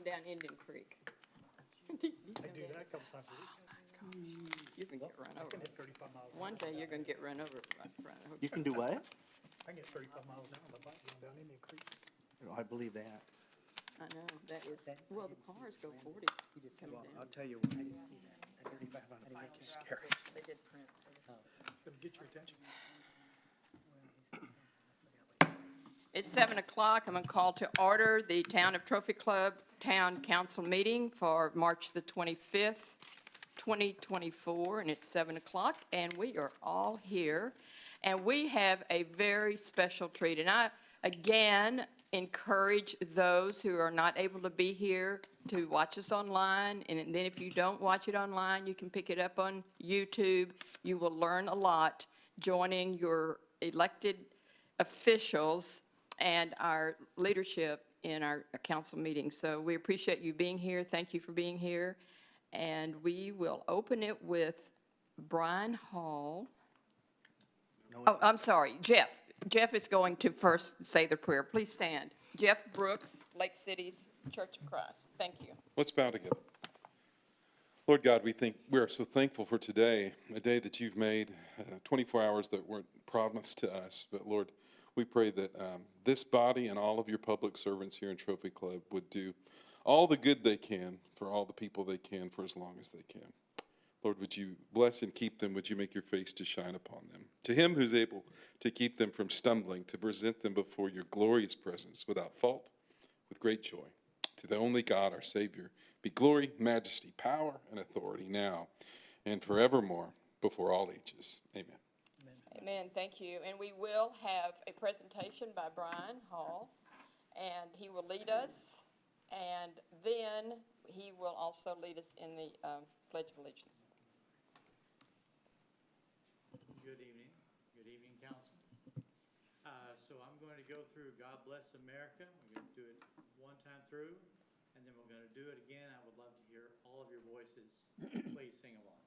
down Indian Creek. I do that a couple times a week. You're gonna get run I can over. hit 35 miles an hour. One day you're gonna get run over right in front of You can do what? I can get 35 miles an hour on my bike going down Indian Creek. I believe that. I know, that is, well, the cars go 40 coming I'll down. tell you what, I didn't see that. 35 on a bike is scary. They did print. Gonna get your attention. It's 7 o'clock. I'm gonna call to order the Town of Trophy Club Town Council meeting for March the 25th, 2024, and it's 7 o'clock, and we are all here. And we have a very special treat, and I, again, encourage those who are not able to be here to watch us online, and then if you don't watch it online, you can pick it up on YouTube. You will learn a lot joining your elected officials and our leadership in our council meeting. So we appreciate you being here. Thank you for being here. And we will open it with Brian Hall. Oh, I'm sorry, Jeff. Jeff is going to first say the prayer. Please stand. Jeff Brooks, Lake City's Church of Christ. Thank you. Let's bow together. Lord God, we are so thankful for today, a day that you've made, 24 hours that weren't promised to us. But Lord, we pray that this body and all of your public servants here in Trophy Club would do all the good they can for all the people they can for as long as they can. Lord, would you bless and keep them? Would you make your face to shine upon them? To him who's able to keep them from stumbling, to present them before your glorious presence without fault, with great joy. To the only God, our Savior, be glory, majesty, power, and authority now and forevermore before all ages. Amen. Amen, thank you. And we will have a presentation by Brian Hall, and he will lead us, and then he will also lead us in the Pledge of Allegiance. Good evening, council. So I'm going to go through God Bless America. We're going to do it one time through, and then we're going to do it again. I would love to hear all of your voices. Please sing along.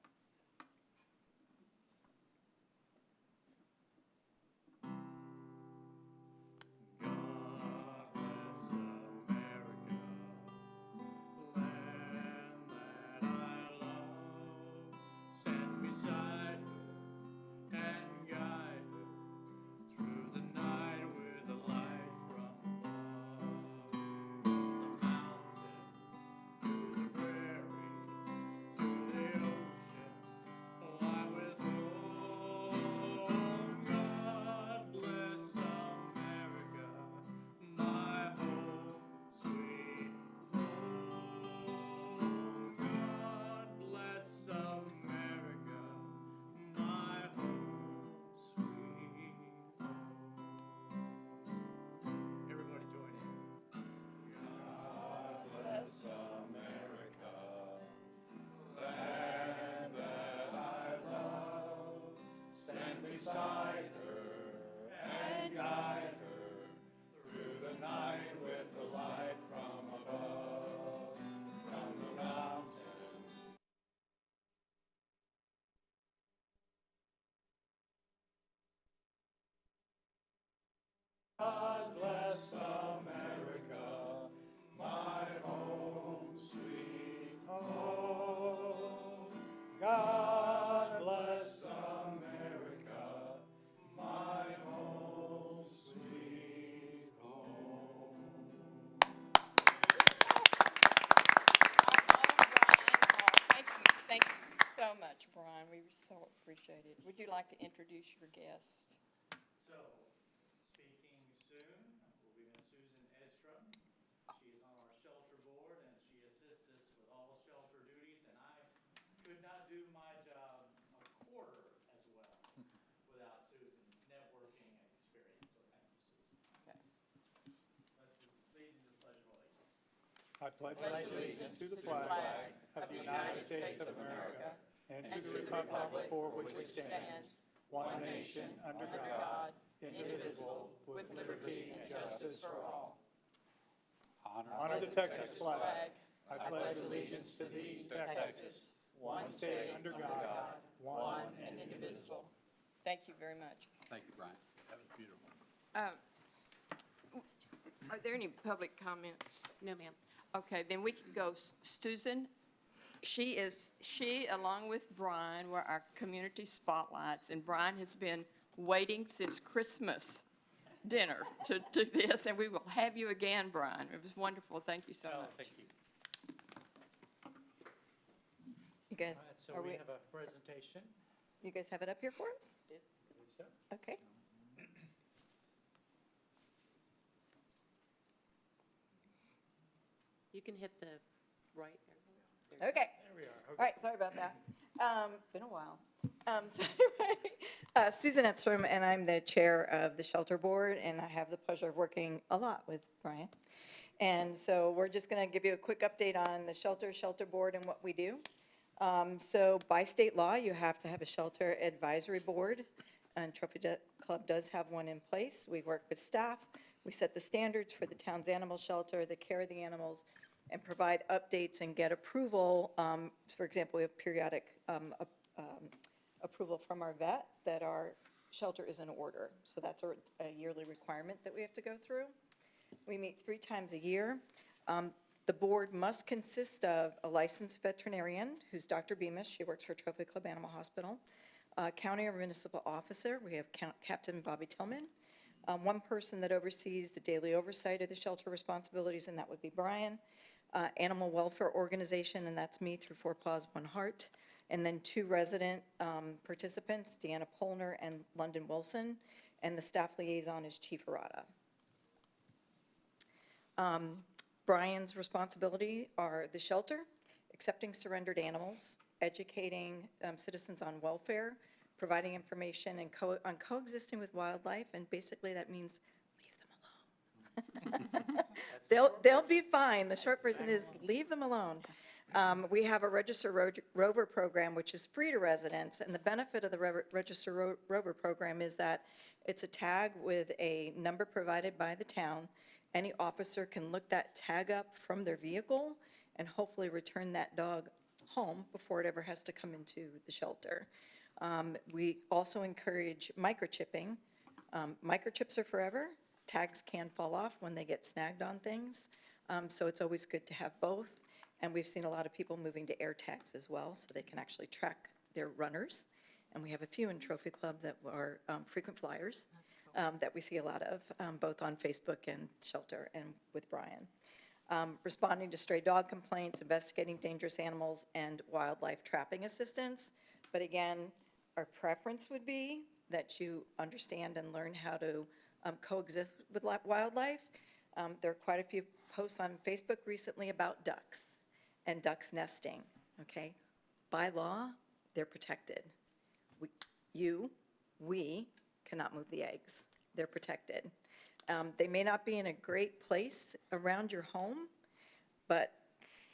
God bless America, my home, sweet home. God bless America, my home, sweet home. Thank you so much, Brian. We so appreciate it. Would you like to introduce your guest? So, speaking soon will be Miss Susan Edstrom. She is on our shelter board, and she assists us with all shelter duties, and I could not do my job a quarter as well without Susan's networking and experience. So thank you, Susan. Okay. Let's lead into the Pledge of Allegiance. I pledge allegiance to the flag of the United States of America and to the republic for which it stands, one nation, under God, indivisible, with liberty and justice for all. Honor the Texas flag. I pledge allegiance to thee, Texas, one state under God, one and indivisible. Thank you very much. Thank you, Brian. That was beautiful. Are there any public comments? No, ma'am. Okay, then we can go Susan. She, along with Brian, were our community spotlights, and Brian has been waiting since Christmas dinner to do this, and we will have you again, Brian. It was wonderful. Thank you so much. Thank you. You guys, All right, so are we we, have a presentation. you guys have it up here for us? Okay. You can hit the right arrow. Okay. There we are. All right, sorry about that. Been a while. So anyway, Susan Edstrom, and I'm the chair of the Shelter Board, and I have the pleasure of working a lot with Brian. And so we're just going to give you a quick update on the Shelter Board and what we do. So by state law, you have to have a Shelter Advisory Board, and Trophy Club does have one in place. We work with staff. We set the standards for the town's animal shelter, the care of the animals, and provide updates and get approval. For example, we have periodic approval from our vet that our shelter is in order. So that's a yearly requirement that we have to go through. We meet 3 times a year. The board must consist of a licensed veterinarian, who's Dr. Bemis. She works for Trophy Club Animal Hospital. County or municipal officer, we have Captain Bobby Tillman. One person that oversees the daily oversight of the shelter responsibilities, and that would be Brian. Animal welfare organization, and that's me through Four Paws, One Heart. And then 2 resident participants, Deanna Polner and London Wilson. And the staff liaison is Chief Arata. Brian's responsibility are the shelter, accepting surrendered animals, educating citizens on welfare, providing information and on coexisting with wildlife, and basically that means leave them alone. They'll be fine. The short version is leave them alone. We have a Register Rover program, which is free to residents, and the benefit of the Register Rover program is that it's a tag with a number provided by the town. Any officer can look that tag up from their vehicle and hopefully return that dog home before it ever has to come into the shelter. We also encourage microchipping. Microchips are forever. Tags can fall off when they get snagged on things, so it's always good to have both. And we've seen a lot of people moving to air tags as well, so they can actually track their runners. And we have a few in Trophy Club that are frequent flyers that we see a lot of, both on Facebook and Shelter and with Brian. Responding to stray dog complaints, investigating dangerous animals, and wildlife trapping assistance. But again, our preference would be that you understand and learn how to coexist with wildlife. There are quite a few posts on Facebook recently about ducks and ducks nesting, okay? By law, they're protected. We cannot move the eggs. They're protected. They may not be in a great place around your home, but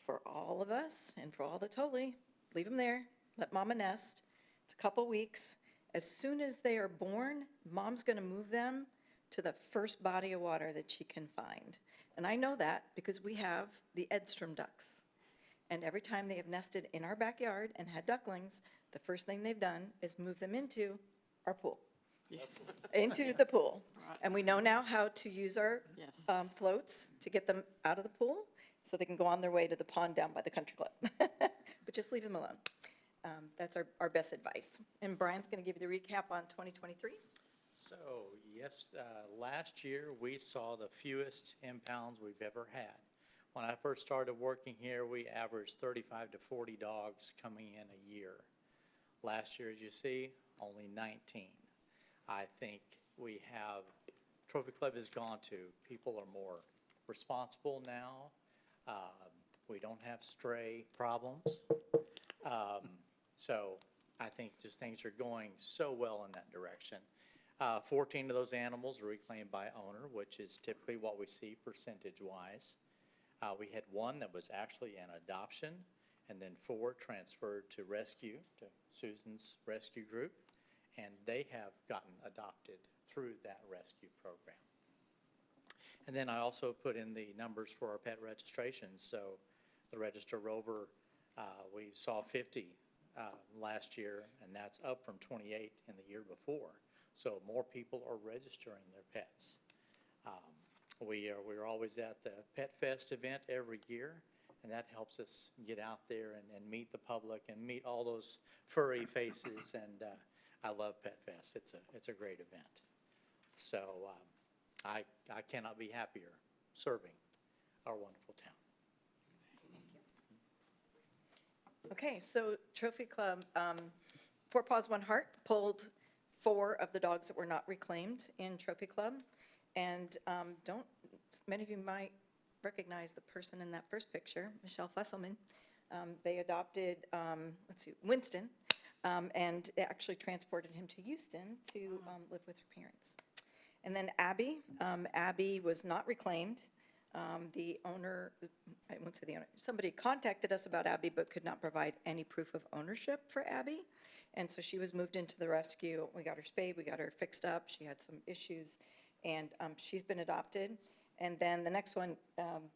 for all of us and for all the totally, leave them there, let mama nest. It's a couple weeks. As soon as they are born, mom's gonna move them to the first body of water that she can find. And I know that because we have the Edstrom ducks. And every time they have nested in our backyard and had ducklings, the first thing they've done is move them into our pool. Yes. Into the pool. Right. And we know now how to use our Yes. floats to get them out of the pool so they can go on their way to the pond down by the country club. But just leave them alone. That's our best advice. And Brian's going to give you the recap on 2023. So, yes, last year we saw the fewest impounds we've ever had. When I first started working here, we averaged 35 to 40 dogs coming in a year. Last year, as you see, only 19. I think Trophy Club has gone to, people are more responsible now. We don't have stray problems. So I think just things are going so well in that direction. 14 of those animals are reclaimed by owner, which is typically what we see percentage-wise. We had 1 that was actually an adoption, and then 4 transferred to rescue, to Susan's rescue group, and they have gotten adopted through that rescue program. And then I also put in the numbers for our pet registrations. So the Register Rover, we saw 50 last year, and that's up from 28 in the year before. So more people are registering their pets. We're always at the Pet Fest event every year, and that helps us get out there and meet the public and meet all those furry faces, and I love Pet Fest. It's a great event. So I cannot be happier serving our wonderful town. Okay, so Trophy Club, Four Paws, One Heart pulled 4 of the dogs that were not reclaimed in Trophy Club. And many of you might recognize the person in that first picture, Michelle Fesselman. They adopted, Winston, and they actually transported him to Houston to live with her parents. And then Abby, Abby was not reclaimed. The owner, I won't say the owner, somebody contacted us about Abby but could not provide any proof of ownership for Abby. And so she was moved into the rescue. We got her spayed, we got her fixed up. She had some issues, and she's been adopted. And then the next one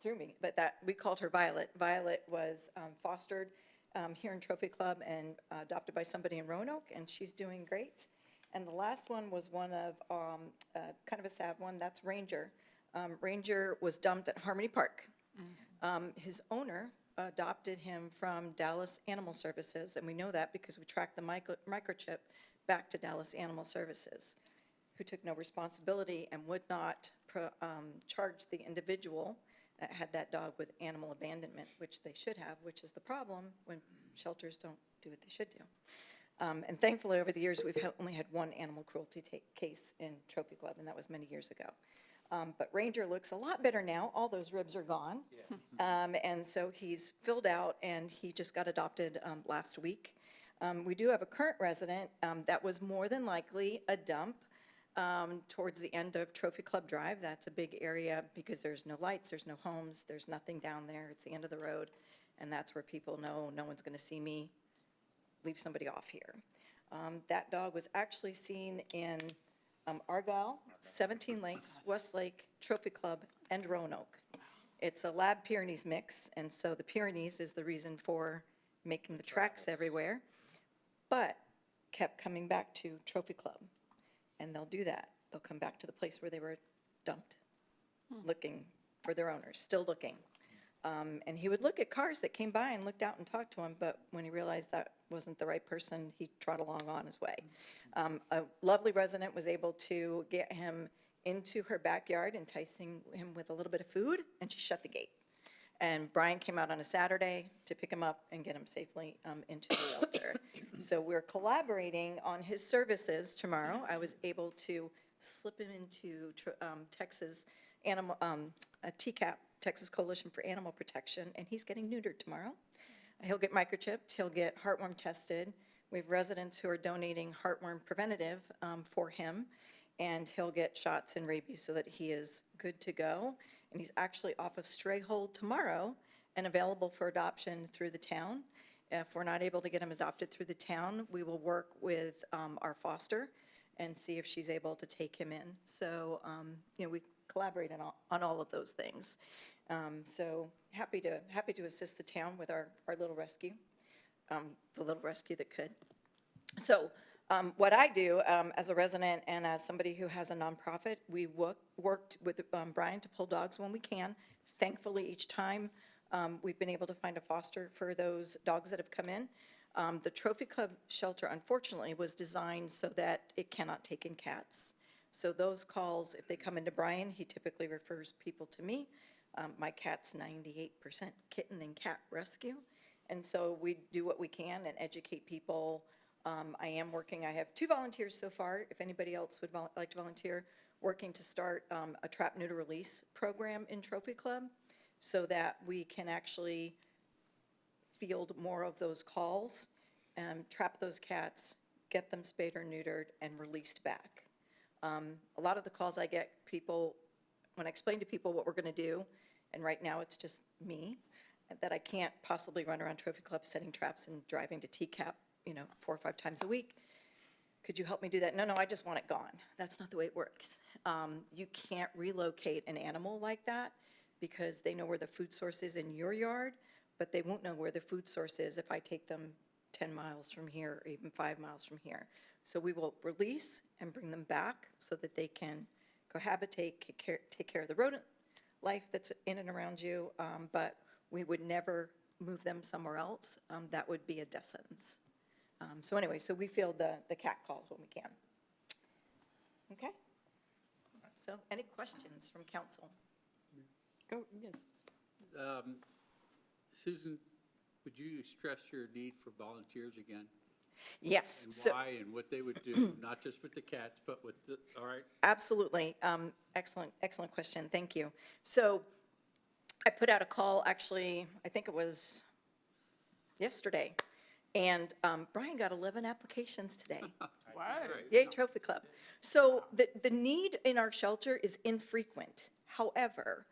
threw me, but we called her Violet. Violet was fostered here in Trophy Club and adopted by somebody in Roanoke, and she's doing great. And the last one was one of, kind of a sad one, that's Ranger. Ranger was dumped at Harmony Park. His owner adopted him from Dallas Animal Services, and we know that because we tracked the microchip back to Dallas Animal Services, who took no responsibility and would not charge the individual that had that dog with animal abandonment, which they should have, which is the problem when shelters don't do what they should do. And thankfully, over the years, we've only had one animal cruelty case in Trophy Club, and that was many years ago. But Ranger looks a lot better now. All those ribs are gone. And so he's filled out, and he just got adopted last week. We do have a current resident that was more than likely a dump towards the end of Trophy Club Drive. That's a big area because there's no lights, there's no homes, there's nothing down there. It's the end of the road, and that's where people know no one's going to see me leave somebody off here. That dog was actually seen in Argyle, 17 Lakes, Westlake, Trophy Club, and Roanoke. It's a Lab Pyrenees mix, and so the Pyrenees is the reason for making the tracks everywhere, but kept coming back to Trophy Club. And they'll do that. They'll come back to the place where they were dumped, looking for their owners, still looking. And he would look at cars that came by and looked out and talked to him, but when he realized that wasn't the right person, he trot along on his way. A lovely resident was able to get him into her backyard, enticing him with a little bit of food, and she shut the gate. And Brian came out on a Saturday to pick him up and get him safely into the shelter. So we're collaborating on his services tomorrow. I was able to slip him into Texas Animal, TCAP, Texas Coalition for Animal Protection, and he's getting neutered tomorrow. He'll get microchipped, he'll get heartworm tested. We have residents who are donating heartworm preventative for him, and he'll get shots and rabies so that he is good to go. And he's actually off of stray hold tomorrow and available for adoption through the town. If we're not able to get him adopted through the town, we will work with our foster and see if she's able to take him in. So, we collaborate on all of those things. So happy to assist the town with our little rescue, the little rescue that could. So what I do as a resident and as somebody who has a nonprofit, we worked with Brian to pull dogs when we can. Thankfully, each time we've been able to find a foster for those dogs that have come in. The Trophy Club shelter, unfortunately, was designed so that it cannot take in cats. So those calls, if they come into Brian, he typically refers people to me. My cat's 98% kitten and cat rescue. And so we do what we can and educate people. I have 2 volunteers so far, if anybody else would like to volunteer, working to start a trap, neuter, release program in Trophy Club so that we can actually field more of those calls, trap those cats, get them spayed or neutered, and released back. A lot of the calls I get, people, when I explain to people what we're going to do, and right now it's just me, that I can't possibly run around Trophy Club setting traps and driving to TCAP, 4 or 5 times a week. Could you help me do that? No, I just want it gone. That's not the way it works. You can't relocate an animal like that because they know where the food source is in your yard, but they won't know where the food source is if I take them 10 miles from here or even 5 miles from here. So we will release and bring them back so that they can cohabitate, take care of the rodent life that's in and around you, but we would never move them somewhere else. That would be a death sentence. So anyway, so we field the cat calls when we can. Okay? So any questions from council? Go, yes. Susan, would you stress your need for volunteers again? Yes. And So why and what they would do, not just with the cats, but with the, all right? absolutely. Excellent question. Thank you. So I put out a call, actually, I think it was yesterday, and Brian got 11 applications today. Wow. Yay, Trophy Club. So the need in our shelter is infrequent. However,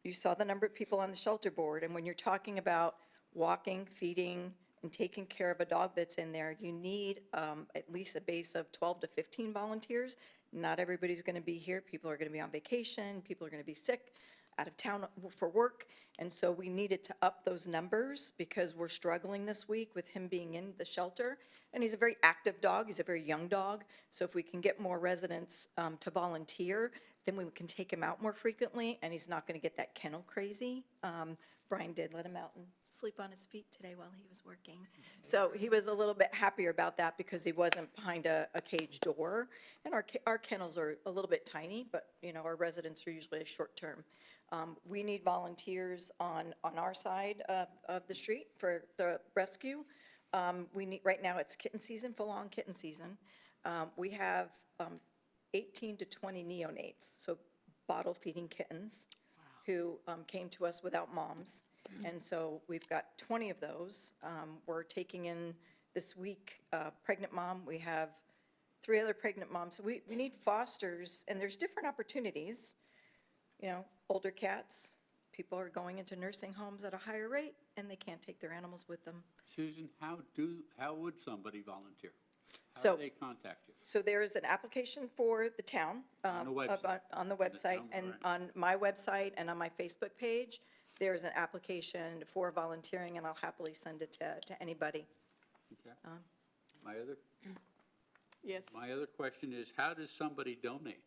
you saw the number of people on the shelter board, and when you're talking about walking, feeding, and taking care of a dog that's in there, you need at least a base of 12 to 15 volunteers. Not everybody's going to be here. People are going to be on vacation. People are going to be sick, out of town for work. And so we needed to up those numbers because we're struggling this week with him being in the shelter. And he's a very active dog. He's a very young dog. So if we can get more residents to volunteer, then we can take him out more frequently, and he's not going to get that kennel crazy. Brian did let him out and sleep on his feet today while he was working. So he was a little bit happier about that because he wasn't behind a cage door. And our kennels are a little bit tiny, but, you know, our residents are usually short-term. We need volunteers on our side of the street for the rescue. We need, right now, it's kitten season, full-on kitten season. We have 18 to 20 neonates, so bottle-feeding kittens, who came to us without moms. And so we've got 20 of those. We're taking in this week pregnant mom. We have 3 other pregnant moms. So we need fosters, and there's different opportunities. You know, older cats, people are going into nursing homes at a higher rate, and they can't take their animals with them. Susan, how would somebody volunteer? How So- do they contact you? So there is an application for the town. On the website. On the website, town, and right. on my website and on my Facebook page, there's an application for volunteering, and I'll happily send it to anybody. Okay. Um, Yes. My other question is, how does somebody donate?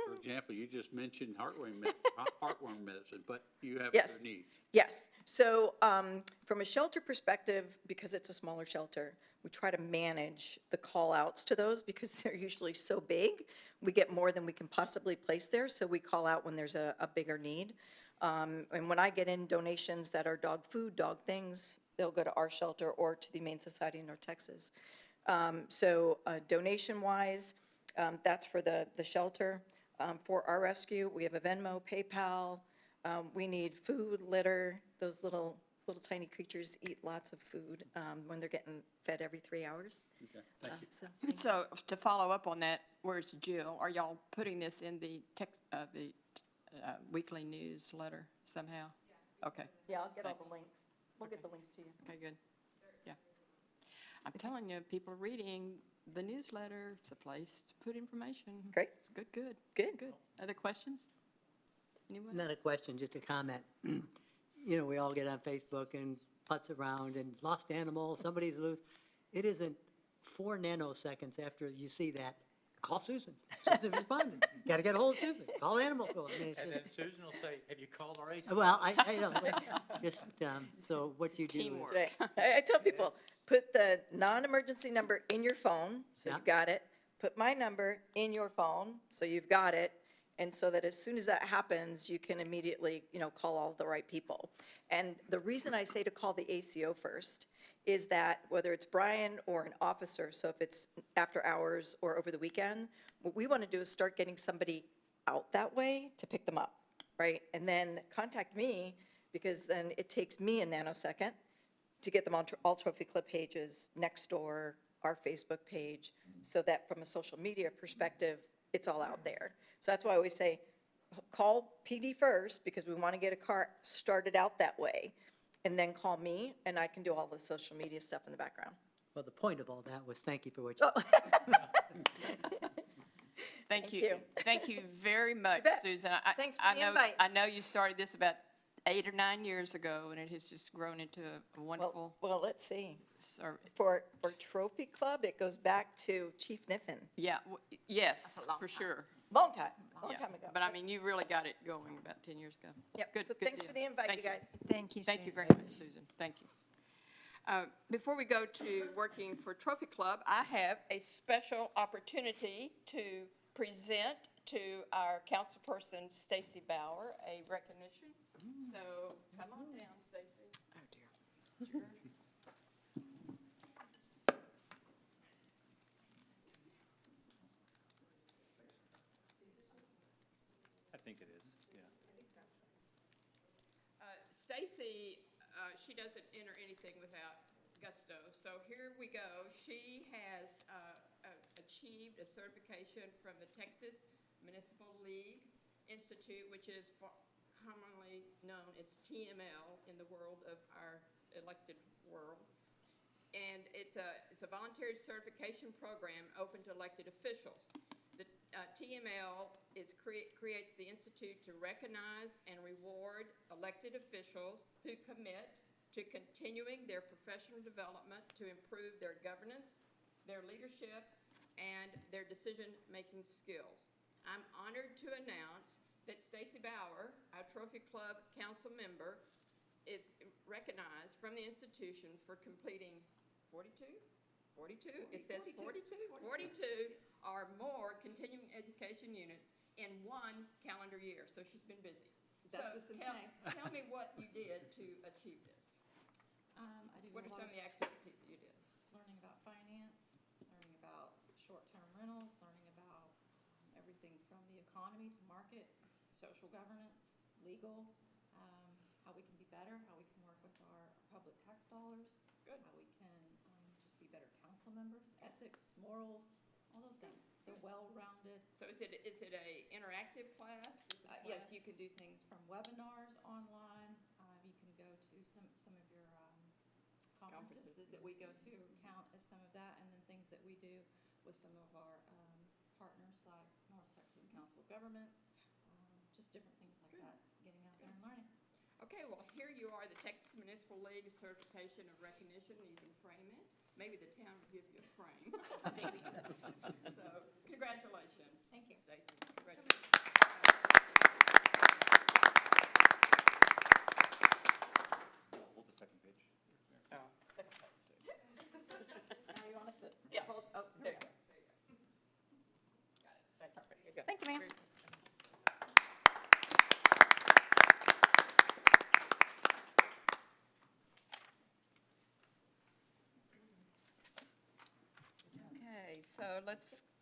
For example, you just mentioned heartworm medicine, but you have Yes. other needs. Yes, so from a shelter perspective, because it's a smaller shelter, we try to manage the call-outs to those because they're usually so big. We get more than we can possibly place there, so we call out when there's a bigger need. And when I get in donations that are dog food, dog things, they'll go to our shelter or to the Humane Society in North Texas. So donation-wise, that's for the shelter. For our rescue, we have a Venmo, PayPal. We need food, litter. Those little tiny creatures eat lots of food when they're getting fed every 3 hours. Okay, thank you. So, So to follow up on that, where's Jill? Are y'all putting this in the text, the weekly newsletter somehow? Okay, yeah, I'll get all Thanks. the links. We'll get the links to you. okay, good. Yeah. I'm telling you, people are reading the newsletter. It's a place to put information. Great. It's good, good. Good. Good. Other questions? Anyone? Not a question, just a comment. You know, we all get on Facebook and putz around and lost animals, somebody's loose. It isn't 4 nanoseconds after you see that, call Susan. Susan responded. Got to get a hold of Susan. Call Animal Control. I mean, it's And then just, Susan will say, have you called our AC? well, I know, but just, so what you do is. Teamwork. Right. I tell people, put the non-emergency number in your phone, so Yeah. you've got it. Put my number in your phone, so you've got it. And so that as soon as that happens, you can immediately, you know, call all the right people. And the reason I say to call the ACO first is that whether it's Brian or an officer, so if it's after hours or over the weekend, what we want to do is start getting somebody out that way to pick them up, right? And then contact me, because then it takes me a nanosecond to get them on all Trophy Club pages, Nextdoor, our Facebook page, so that from a social media perspective, it's all out there. So that's why I always say, call PD first, because we want to get a car started out that way, and then call me, and I can do all the social media stuff in the background. Well, the point of all that was thank you for what you. Thank you. you. Thank you very much, bet. Susan. Thanks for the invite. I know you started this about 8 or 9 years ago, and it has just grown into a wonderful Well, let's see. service. For Trophy Club, it goes back to Chief Niffen. Yeah, yes, for sure. Long time Yeah. ago. But I mean, you really got it going about 10 years ago. Yep, Good, so good thanks deal. for the invite, Thank you guys. Thank you, Thank you Susan. very much, Susan. Thank you. Before we go to working for Trophy Club, I have a special opportunity to present to our councilperson, Stacy Bauer, a recognition. So come on down, Stacy. Oh, dear. I think it is, yeah. Stacy, she doesn't enter anything without gusto. So here we go. She has achieved a certification from the Texas Municipal League Institute, which is commonly known as TML in the world of our elected world. And it's a voluntary certification program open to elected officials. The TML creates the institute to recognize and reward elected officials who commit to continuing their professional development to improve their governance, their leadership, and their decision-making skills. I'm honored to announce that Stacy Bauer, our Trophy Club council member, is recognized from the institution for completing 42? 42? It says 42? 42 or more continuing education units in 1 calendar year. So she's been busy. That's So just in tell, May. tell me what you did to achieve this. I do What a are lot some of of the activities that you did? learning about finance, learning about short-term rentals, learning about everything from the economy to market, social governance, legal, how we can be better, how we can work with our public tax dollars. Good. How we can just be better council members, ethics, morals, all those things. It's a well-rounded. So is it a interactive class? Is it a Yes, class? you can do things from webinars online. You can go to some of your conferences that we go to count as some of that, and then things that we do with some of our partners like North Texas Council of Governments, just different things like that, getting out there and learning. Okay, well, here you are, the Texas Municipal League Certification of Recognition. You can frame it. Maybe the town will give you a frame. Maybe. So, congratulations. Thank you. Stacy, congratulations. Hold the second page. Oh, second page. Now you want to sit? Yeah, hold, oh, there you go. Got it. Thank you. There you go. Thank you, ma'am. Very good. Okay, so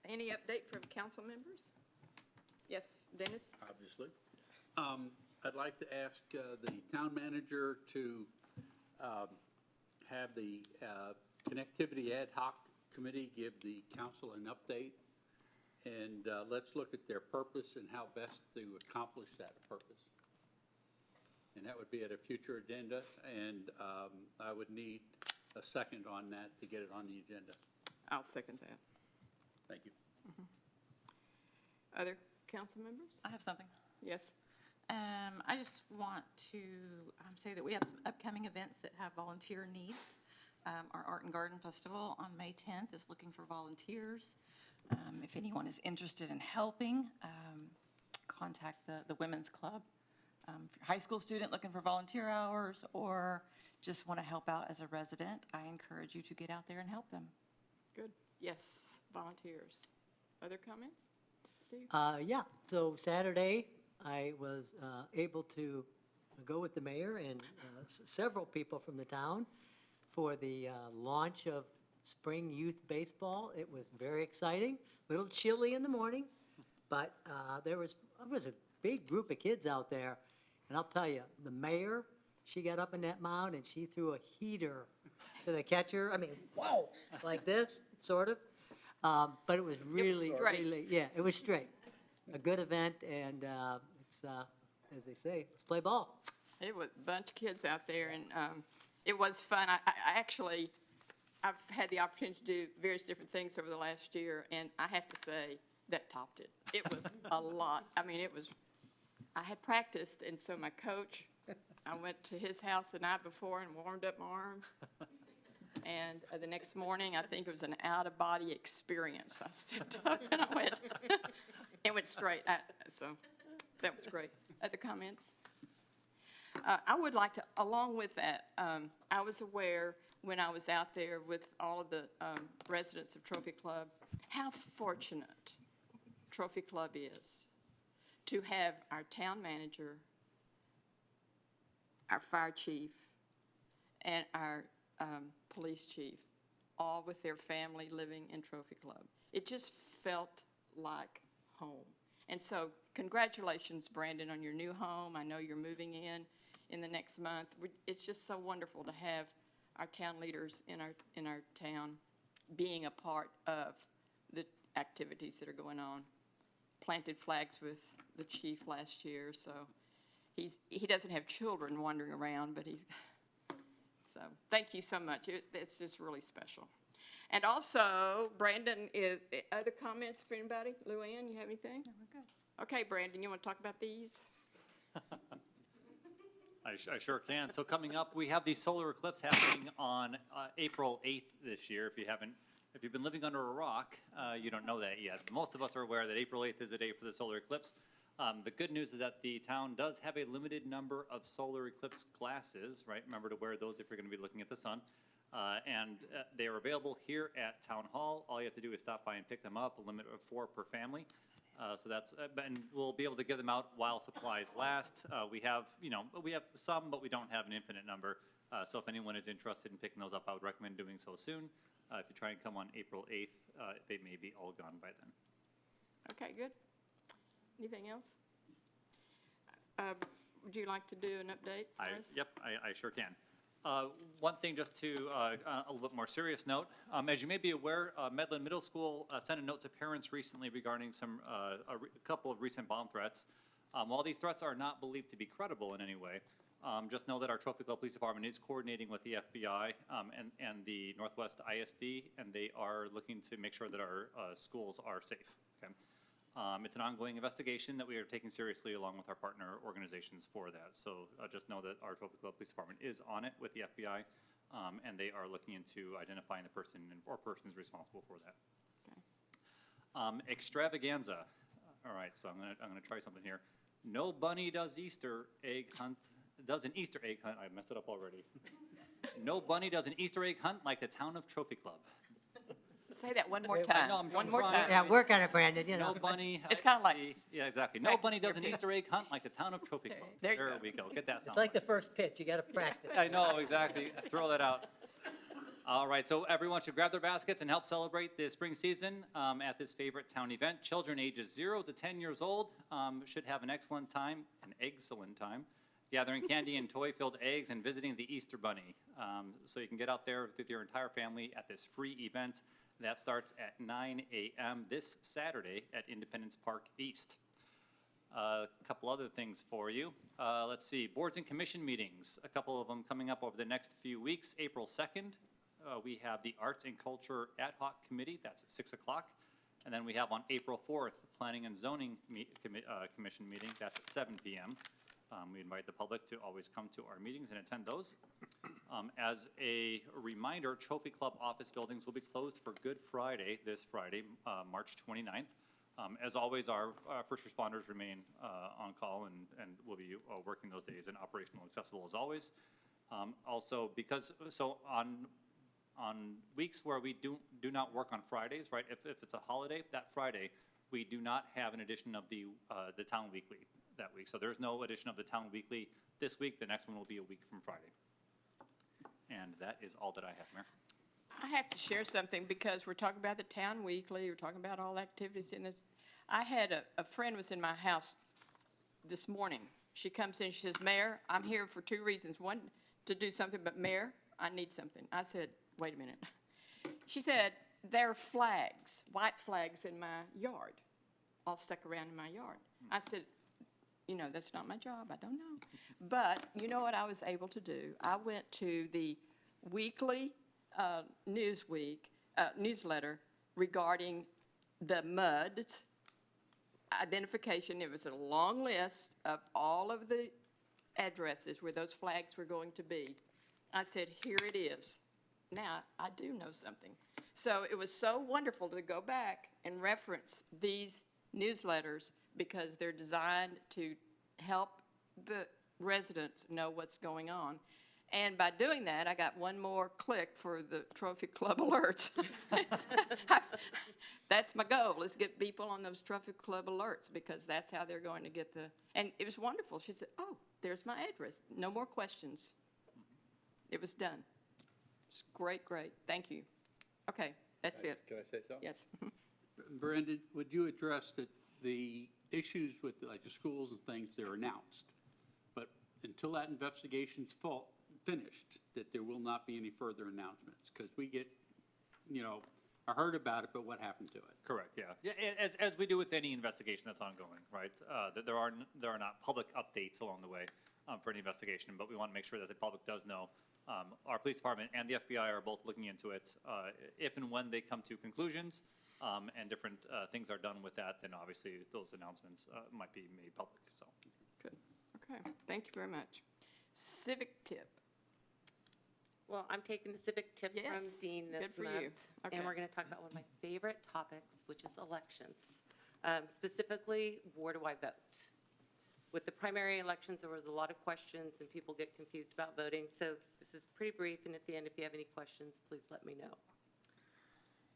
any update from council members? Yes, Dennis? Obviously. I'd like to ask the town manager to have the Connectivity Ad Hoc Committee give the council an update, and let's look at their purpose and how best to accomplish that purpose. And that would be at a future agenda, and I would need a second on that to get it on the agenda. I'll second that. Thank you. Other council members? I have something. Yes? I just want to say that we have some upcoming events that have volunteer needs. Our Art and Garden Festival on May 10th is looking for volunteers. If anyone is interested in helping, contact the Women's Club. If you're a high school student looking for volunteer hours or just want to help out as a resident, I encourage you to get out there and help them. Good. Yes, volunteers. Other comments? Steve? Yeah, so Saturday, I was able to go with the mayor and several people from the town for the launch of spring youth baseball. It was very exciting, a little chilly in the morning, but there was a big group of kids out there. And I'll tell you, the mayor, she got up in that mound and she threw a heater to the catcher. I mean, whoa, like this, sort of. But it was really, straight. really, yeah, it was straight. A good event, and it's, as they say, let's play ball. It was a bunch of kids out there, and it was fun. I've had the opportunity to do various different things over the last year, and I have to say, that topped it. It was a lot. I mean, I had practiced, and so my coach I went to his house the night before and warmed up my arm. And the next morning, I think it was an out-of-body experience. I stepped up and I went, it went straight. So that was great. Other comments? I would like to, along with that, I was aware when I was out there with all of the residents of Trophy Club, how fortunate Trophy Club is to have our town manager, our fire chief, and our police chief, all with their family living in Trophy Club. It just felt like home. And so congratulations, Brandon, on your new home. I know you're moving in the next month. It's just so wonderful to have our town leaders in our town being a part of the activities that are going on. Planted flags with the chief last year, so he doesn't have children wandering around, but so thank you so much. It's just really special. And also, Brandon other comments for anybody? Luann, you have anything? No, we're good. Okay, Brandon, you want to talk about these? I sure can. So coming up, we have the solar eclipse happening on April 8th this year. If you've been living under a rock, you don't know that yet. Most of us are aware that April 8th is the day for the solar eclipse. The good news is that the town does have a limited number of solar eclipse glasses, right? Remember to wear those if you're going to be looking at the sun. And they are available here at Town Hall. All you have to do is stop by and pick them up, a limit of 4 per family. So that's, and we'll be able to give them out while supplies last. We have some, but we don't have an infinite number. So if anyone is interested in picking those up, I would recommend doing so soon. If you try and come on April 8th, they may be all gone by then. Okay, good. Anything else? Would you like to do an update for us? Yep, I sure can. One thing just to a little bit more serious note, as you may be aware, Medlin Middle School sent a note to parents recently regarding a couple of recent bomb threats. While these threats are not believed to be credible in any way, just know that our Trophy Club Police Department is coordinating with the FBI and the Northwest ISD, and they are looking to make sure that our schools are safe. Okay? It's an ongoing investigation that we are taking seriously along with our partner organizations for that. So just know that our Trophy Club Police Department is on it with the FBI, and they are looking into identifying the person or persons responsible for that. Okay. Extravaganza. All right, so I'm gonna try something here. No bunny does an Easter egg hunt. I messed it up already. No bunny does an Easter egg hunt like the town of Trophy Club. Say that one more time. No, I'm One more trying. time. Yeah, work on it, Brandon, you know. No bunny. It's kinda like- Yeah, exactly. No Practice bunny does your an pitch. Easter egg hunt like the town of Trophy Club. There you go. we go. Get that It's sound. like the first pitch, you gotta practice. I know, exactly. Throw that out. All right, so everyone should grab their baskets and help celebrate the spring season at this favorite town event. Children ages 0 to 10 years old should have an excellent time, gathering candy and toy-filled eggs and visiting the Easter Bunny. So you can get out there with your entire family at this free event. That starts at 9 a.m. this Saturday at Independence Park East. A couple other things for you. Let's see, boards and commission meetings, a couple of them coming up over the next few weeks. April 2nd, we have the Arts and Culture Ad Hoc Committee, that's at 6 o'clock. And then we have on April 4th, Planning and Zoning Commission meeting, that's at 7 p.m. We invite the public to always come to our meetings and attend those. As a reminder, Trophy Club office buildings will be closed for Good Friday, this Friday, March 29th. As always, our first responders remain on call and will be working those days and operational accessible as always. Also, on weeks where we do not work on Fridays, right? If it's a holiday, that Friday, we do not have an edition of the Town Weekly that week. So there's no edition of the Town Weekly this week. The next one will be a week from Friday. And that is all that I have, Mayor. I have to share something because we're talking about the Town Weekly, we're talking about all the activities in this. I had a friend was in my house this morning. She comes in, she says, Mayor, I'm here for 2 reasons. One, to do something, but Mayor, I need something. I said, wait a minute. She said, there are flags, white flags in my yard, all stuck around in my yard. I said, you know, that's not my job, I don't know. But you know what I was able to do? I went to the weekly newsletter regarding the MUD's identification. It was a long list of all of the addresses where those flags were going to be. I said, here it is. Now, I do know something. So it was so wonderful to go back and reference these newsletters because they're designed to help the residents know what's going on. And by doing that, I got one more click for the Trophy Club alerts. That's my goal, is get people on those Trophy Club alerts, because that's how they're going to get the, and it was wonderful. She said, oh, there's my address. No more questions. It was done. It's great, great. Thank you. Okay, that's it. Can I say something? Yes. Brendan, would you address the issues with, like, the schools and things that are announced? But until that investigation's finished, that there will not be any further announcements? Because we get, I heard about it, but what happened to it? Correct, yeah. Yeah, as we do with any investigation that's ongoing, right? That there are not public updates along the way for any investigation, but we want to make sure that the public does know. Our police department and the FBI are both looking into it. If and when they come to conclusions and different things are done with that, then obviously those announcements might be made public, so. Good. Okay, thank you very much. Civic tip. Well, I'm taking the civic tip from Yes, Dean good this for you. month. Okay. And we're going to talk about one of my favorite topics, which is elections. Specifically, where do I vote? With the primary elections, there was a lot of questions and people get confused about voting. So this is pretty brief, and at the end, if you have any questions, please let me know.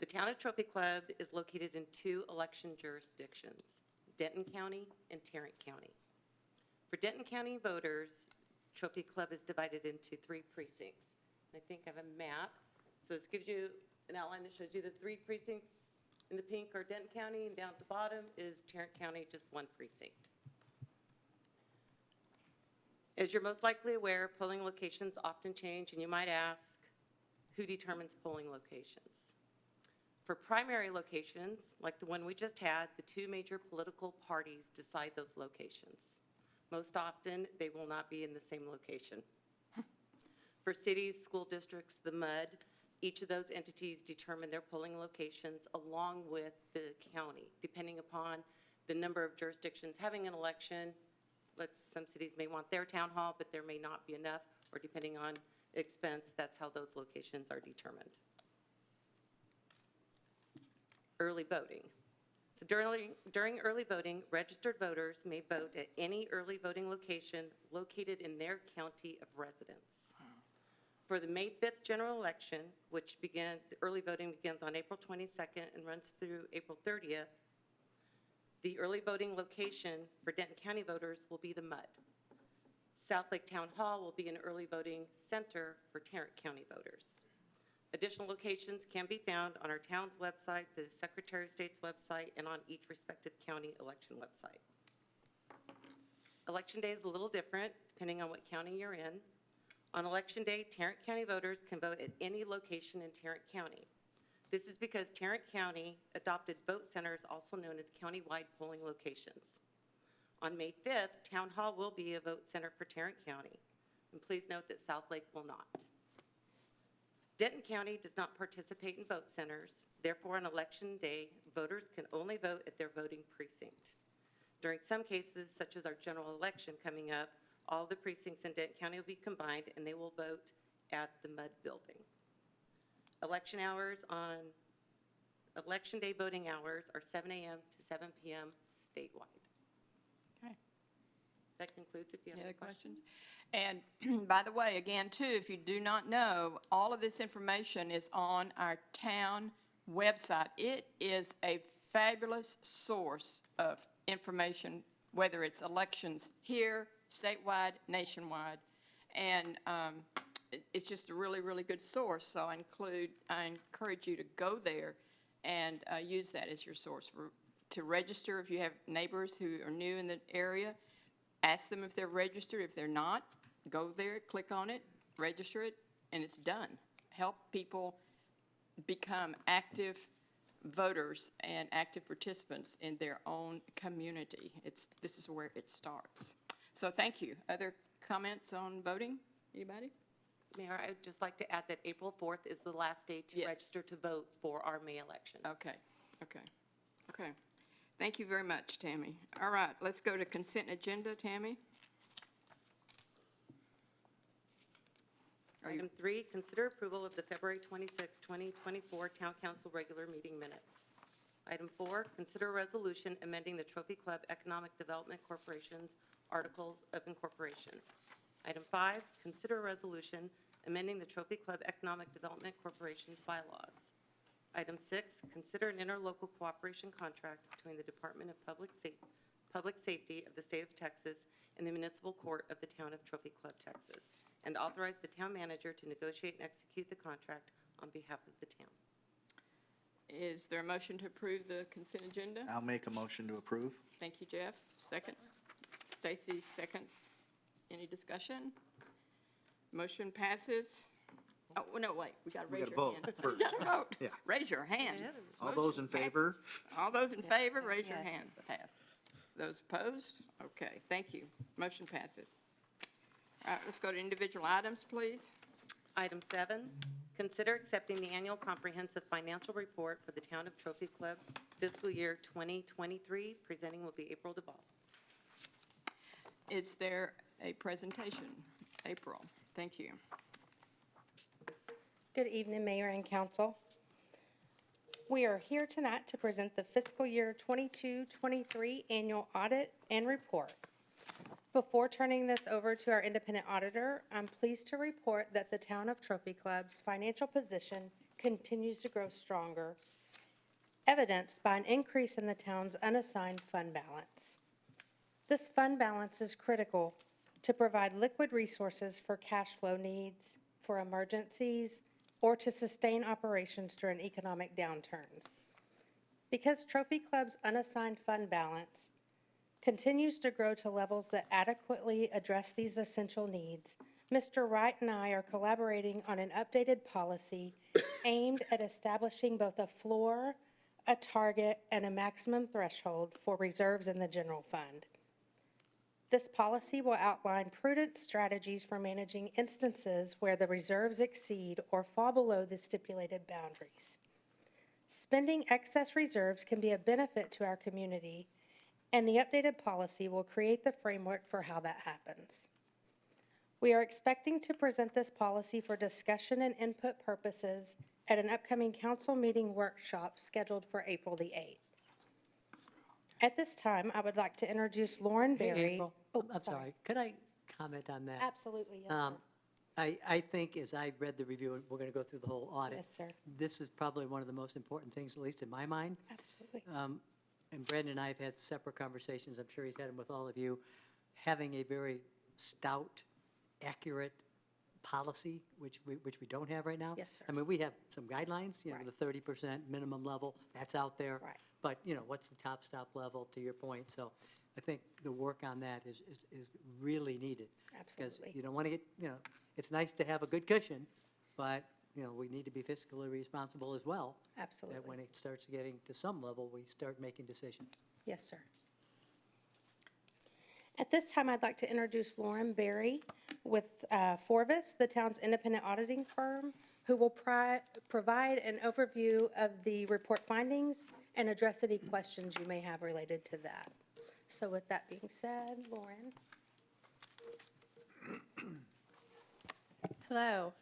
The Town of Trophy Club is located in 2 election jurisdictions, Denton County and Tarrant County. For Denton County voters, Trophy Club is divided into 3 precincts. I think I have a map. So this gives you an outline that shows you the 3 precincts in the pink are Denton County, and down at the bottom is Tarrant County, just 1 precinct. As you're most likely aware, polling locations often change, and you might ask, who determines polling locations? For primary locations, like the one we just had, the 2 major political parties decide those locations. Most often, they will not be in the same location. For cities, school districts, the MUD, each of those entities determine their polling locations along with the county, depending upon the number of jurisdictions having an election. Some cities may want their town hall, but there may not be enough, or depending on expense, that's how those locations are determined. Early voting. So during early voting, registered voters may vote at any early voting location located in their county of residence. For the May 5th general election, which the early voting begins on April 22nd and runs through April 30th, the early voting location for Denton County voters will be the MUD. South Lake Town Hall will be an early voting center for Tarrant County voters. Additional locations can be found on our town's website, the Secretary of State's website, and on each respective county election website. Election day is a little different depending on what county you're in. On election day, Tarrant County voters can vote at any location in Tarrant County. This is because Tarrant County adopted vote centers, also known as countywide polling locations. On May 5th, Town Hall will be a vote center for Tarrant County, and please note that South Lake will not. Denton County does not participate in vote centers. Therefore, on election day, voters can only vote at their voting precinct. During some cases, such as our general election coming up, all the precincts in Denton County will be combined, and they will vote at the MUD building. Election day voting hours are 7 a.m. to 7 p.m. statewide. Okay. That concludes. If you have Any any other questions. And by the way, again, too, if you do not know, all of this information is on our town website. It is a fabulous source of information, whether it's elections here, statewide, nationwide. And it's just a really, really good source. So I encourage you to go there and use that as your source to register. If you have neighbors who are new in the area, ask them if they're registered. If they're not, go there, click on it, register it, and it's done. Help people become active voters and active participants in their own community. This is where it starts. So thank you. Other comments on voting? Anybody? Mayor, I would just like to add that April 4th is the last day to Yes. register to vote for our May election. Okay. Thank you very much, Tammy. All right, let's go to consent agenda, Tammy. Item 3, consider approval of the February 26, 2024 Town Council regular meeting minutes. Item 4, consider a resolution amending the Trophy Club Economic Development Corporation's Articles of Incorporation. Item 5, consider a resolution amending the Trophy Club Economic Development Corporation's bylaws. Item 6, consider an interlocal cooperation contract between the Department of Public Safety of the State of Texas and the Municipal Court of the Town of Trophy Club, Texas, and authorize the town manager to negotiate and execute the contract on behalf of the town. Is there a motion to approve the consent agenda? I'll make a motion to approve. Thank you, Jeff. Second. Stacy, seconds. Any discussion? Motion passes. Oh, no, wait, we gotta raise gotta your vote hand. first. We gotta vote. Yeah. Raise your hand. All those in Motion favor? passes. All those in favor, raise your hand. Pass. Those opposed? Okay, thank you. Motion passes. All right, let's go to individual items, please. Item 7, consider accepting the annual comprehensive financial report for the Town of Trophy Club fiscal year 2023. Presenting will be April DeBall. Is there a presentation? April, thank you. Good evening, Mayor and Council. We are here tonight to present the fiscal year 22-23 annual audit and report. Before turning this over to our independent auditor, I'm pleased to report that the Town of Trophy Club's financial position continues to grow stronger, evidenced by an increase in the town's unassigned fund balance. This fund balance is critical to provide liquid resources for cash flow needs, for emergencies, or to sustain operations during economic downturns. Because Trophy Club's unassigned fund balance continues to grow to levels that adequately address these essential needs, Mr. Wright and I are collaborating on an updated policy aimed at establishing both a floor, a target, and a maximum threshold for reserves in the general fund. This policy will outline prudent strategies for managing instances where the reserves exceed or fall below the stipulated boundaries. Spending excess reserves can be a benefit to our community, and the updated policy will create the framework for how that happens. We are expecting to present this policy for discussion and input purposes at an upcoming council meeting workshop scheduled for April the 8th. At this time, I would like to introduce Lauren Hey, Berry. April, Oh, I'm sorry, could I comment on that? Absolutely, yes, sir. I think as I read the review, and we're going to go through the whole audit. Yes, sir. This is probably one of the most important things, at least in my mind. Absolutely. And Brandon and I have had separate conversations, I'm sure he's had them with all of you, having a very stout, accurate policy, which we don't have right now. Yes, sir. I mean, we have some guidelines, Right. the 30% minimum level, that's out there. Right. But, what's the top stop level, to your point? So I think the work on that is really needed. Because Absolutely. you don't want to get, it's nice to have a good cushion, but, we need to be fiscally responsible as well. Absolutely. That when it starts getting to some level, we start making decisions. Yes, sir. At this time, I'd like to introduce Lauren Berry with Forvis, the town's independent auditing firm, who will provide an overview of the report findings and address any questions you may have related to that. So with that being said, Lauren. Hello.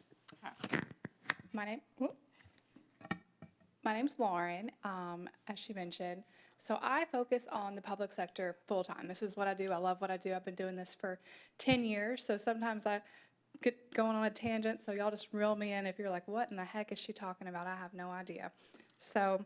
My name's Lauren, as she mentioned. So I focus on the public sector full-time. This is what I do. I love what I do. I've been doing this for 10 years, so sometimes I get going on a tangent, so y'all just reel me in if you're like, what in the heck is she talking about? I have no idea. So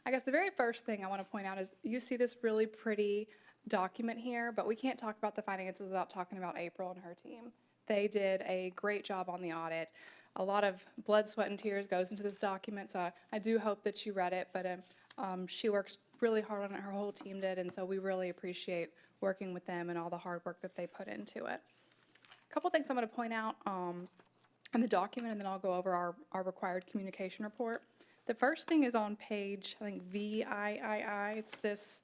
I guess the very first thing I want to point out is you see this really pretty document here, but we can't talk about the finances without talking about April and her team. They did a great job on the audit. A lot of blood, sweat, and tears goes into this document, so I do hope that you read it, but she works really hard on it, her whole team did, and so we really appreciate working with them and all the hard work that they put into it. A couple things I'm going to point out in the document, and then I'll go over our required communication report. The first thing is on page, I think, VIII. It's this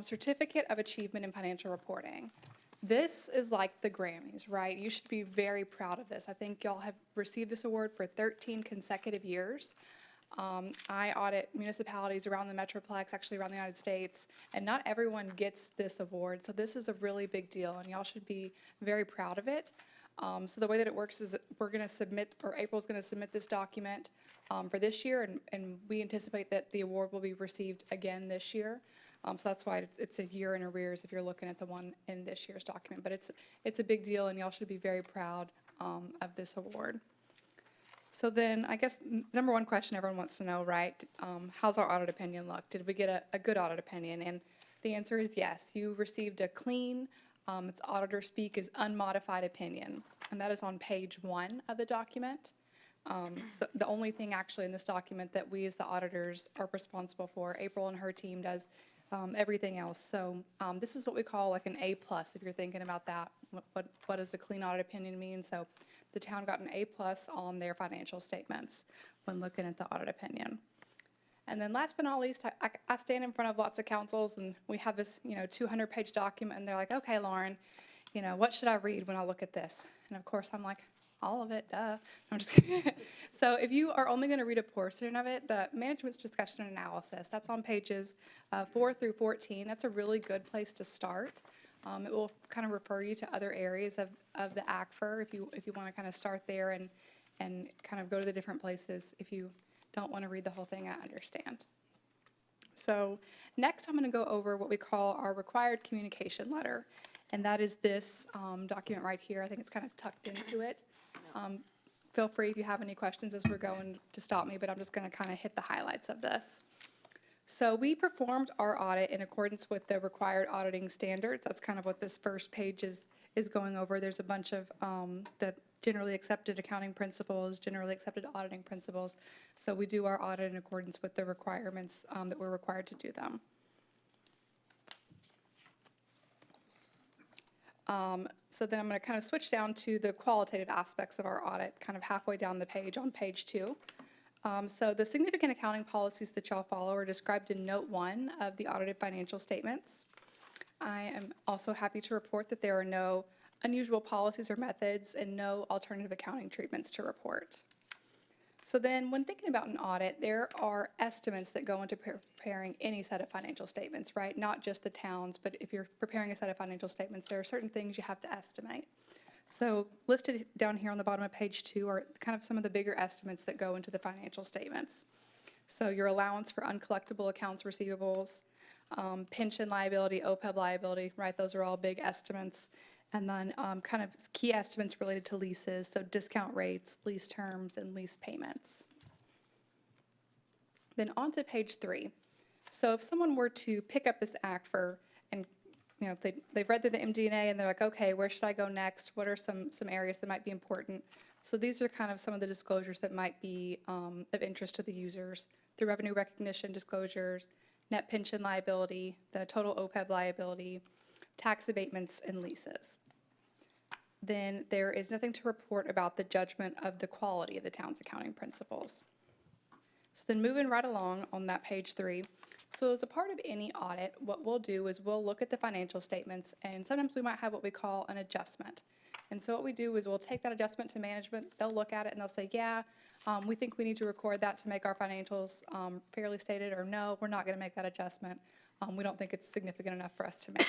Certificate of Achievement in Financial Reporting. This is like the Grammys, right? You should be very proud of this. I think y'all have received this award for 13 consecutive years. I audit municipalities around the Metroplex, actually around the United States, and not everyone gets this award, so this is a really big deal, and y'all should be very proud of it. So the way that it works is that we're going to submit, or April's going to submit this document for this year, and we anticipate that the award will be received again this year. So that's why it's a year in arrears if you're looking at the one in this year's document. But it's a big deal, and y'all should be very proud of this award. So then, I guess, number one question everyone wants to know, right? How's our audit opinion look? Did we get a good audit opinion? And the answer is yes. You received a clean, it's auditor speak, is unmodified opinion. And that is on page 1 of the document. It's the only thing actually in this document that we as the auditors are responsible for. April and her team does everything else. So this is what we call like an A+, if you're thinking about that. What does a clean audit opinion mean? So the town got an A+ on their financial statements when looking at the audit opinion. And then last but not least, I stand in front of lots of councils, and we have this, 200-page document, and they're like, okay, Lauren, what should I read when I look at this? And of course, I'm like, all of it, duh. I'm just kidding. So if you are only going to read a portion of it, the management's discussion and analysis, that's on pages 4 through 14. That's a really good place to start. It will kind of refer you to other areas of the ACFR if you want to kind of start there and kind of go to the different places. If you don't want to read the whole thing, I understand. So next I'm going to go over what we call our required communication letter. And that is this document right here. I think it's kind of tucked into it. Feel free if you have any questions as we're going to stop me, but I'm just going to kind of hit the highlights of this. So we performed our audit in accordance with the required auditing standards. That's kind of what this first page is going over. There's a bunch of the generally accepted accounting principles, generally accepted auditing principles. So we do our audit in accordance with the requirements that we're required to do them. So then I'm going to kind of switch down to the qualitative aspects of our audit, kind of halfway down the page on page 2. So the significant accounting policies that y'all follow are described in note 1 of the audited financial statements. I am also happy to report that there are no unusual policies or methods and no alternative accounting treatments to report. So then when thinking about an audit, there are estimates that go into preparing any set of financial statements, right? Not just the towns, but if you're preparing a set of financial statements, there are certain things you have to estimate. So listed down here on the bottom of page 2 are kind of some of the bigger estimates that go into the financial statements. So your allowance for uncollectible accounts receivables, pension liability, OPEB liability, right? Those are all big estimates. And then kind of key estimates related to leases, so discount rates, lease terms, and lease payments. Then on to page 3. So if someone were to pick up this ACFR and if they've read through the MD&A and they're like, okay, where should I go next? What are some areas that might be important? So these are kind of some of the disclosures that might be of interest to the users. The revenue recognition disclosures, net pension liability, the total OPEB liability, tax abatements, and leases. Then there is nothing to report about the judgment of the quality of the town's accounting principles. So then moving right along on that page 3, so as a part of any audit, what we'll do is we'll look at the financial statements, and sometimes we might have what we call an adjustment. And so what we do is we'll take that adjustment to management, they'll look at it and they'll say, yeah, we think we need to record that to make our financials fairly stated, or no, we're not going to make that adjustment. We don't think it's significant enough for us to make.